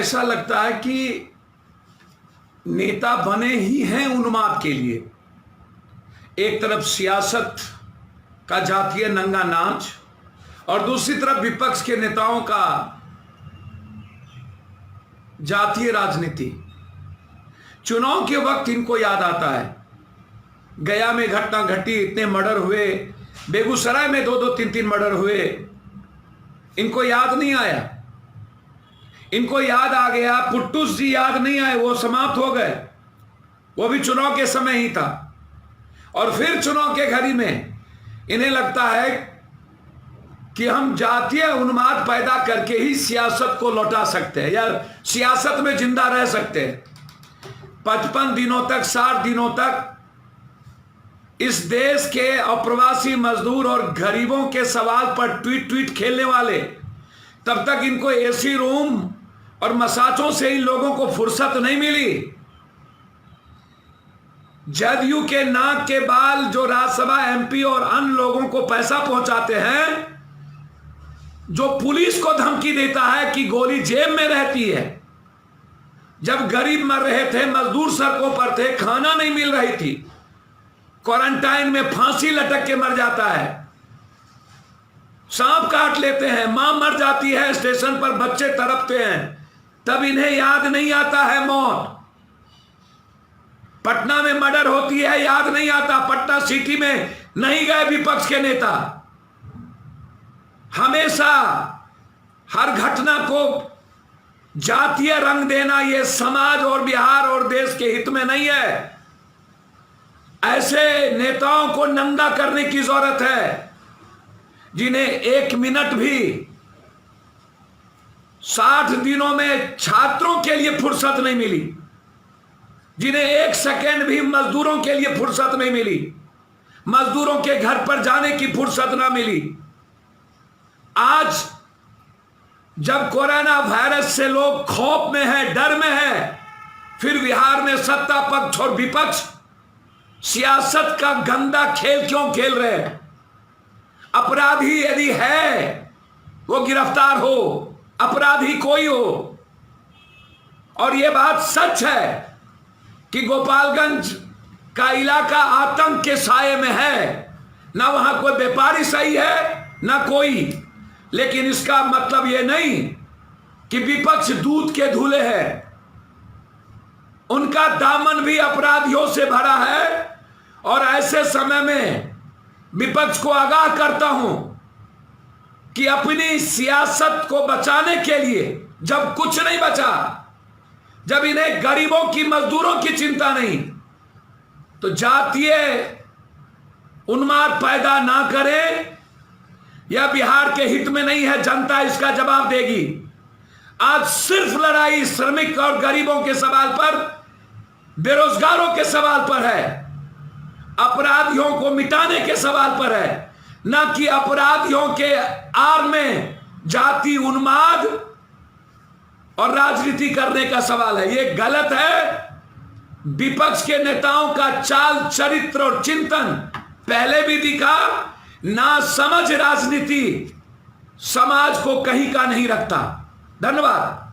ऐसा लगता है कि नेता बने ही हैं उन्माद के लिए। एक तरफ सियासत का जातीय नंगा नाच और दूसरी तरफ विपक्ष के नेताओं का जातीय राजनीति। चुनाव के वक्त इनको याद आता है, गया में घटना घटी, इतने मर्डर हुए, बेगूसराय में 2-2, 3-3 मर्डर हुए, इनको याद नहीं आया। इनको याद आ गया, पुट्टूस जी याद नहीं आए, वो समाप्त हो गए, वो भी चुनाव के समय ही था। और फिर चुनाव के घड़ी में इन्हें लगता है कि हम जातीय उन्माद पैदा करके ही सियासत को लौटा सकते हैं या सियासत में जिंदा रह सकते हैं। 55 दिनों तक, 60 दिनों तक इस देश के अप्रवासी मजदूर और गरीबों के सवाल पर ट्वीट खेलने वाले, तब तक इनको एसी रूम और मसाजों से इन लोगों को फुर्सत नहीं मिली। जदयू के नाक के बाल जो राज्यसभा एमपी और अन्य लोगों को पैसा पहुंचाते हैं, जो पुलिस को धमकी देता है कि गोली जेब में रहती है, जब गरीब मर रहे थे, मजदूर सड़कों पर थे, खाना नहीं मिल रही थी, क्वारंटाइन में फांसी लटक के मर जाता है, सांप काट लेते हैं, मां मर जाती है, स्टेशन पर बच्चे तड़पते हैं, तब इन्हें याद नहीं आता है मौत। पटना में मर्डर होती है, याद नहीं आता, पटना सिटी में नहीं गए विपक्ष के नेता। हमेशा हर घटना को जातीय रंग देना यह समाज और बिहार और देश के हित में नहीं है। ऐसे नेताओं को नंगा करने की जरूरत है जिन्हें 1 मिनट भी 60 दिनों में छात्रों के लिए फुर्सत नहीं मिली, जिन्हें 1 सेकेंड भी मजदूरों के लिए फुर्सत नहीं मिली, मजदूरों के घर पर जाने की फुर्सत ना मिली। आज जब कोरोना वायरस से लोग खौफ में है, डर में है, फिर बिहार में सत्ता पक्ष और विपक्ष सियासत का गंदा खेल क्यों खेल रहे हैं? अपराधी यदि है वो गिरफ्तार हो, अपराधी कोई हो। और यह बात सच है कि गोपालगंज का इलाका आतंक के साये में है, ना वहां कोई व्यापारी सही है ना कोई, लेकिन इसका मतलब यह नहीं कि विपक्ष दूध के धुले है। उनका दामन भी अपराधियों से भरा है और ऐसे समय में विपक्ष को आगाह करता हूं कि अपनी सियासत को बचाने के लिए, जब कुछ नहीं बचा, जब इन्हें गरीबों की, मजदूरों की चिंता नहीं, तो जातीय उन्माद पैदा ना करें। यह बिहार के हित में नहीं है, जनता इसका जवाब देगी। आज सिर्फ लड़ाई श्रमिक और गरीबों के सवाल पर, बेरोजगारों के सवाल पर है, अपराधियों को मिटाने के सवाल पर है, न कि अपराधियों के आड़ में जाति उन्माद और राजनीति करने का सवाल है। यह गलत है। विपक्ष के नेताओं का चाल, चरित्र और चिंतन पहले भी दिखा, ना समझ राजनीति समाज को कहीं का नहीं रखता। धन्यवाद।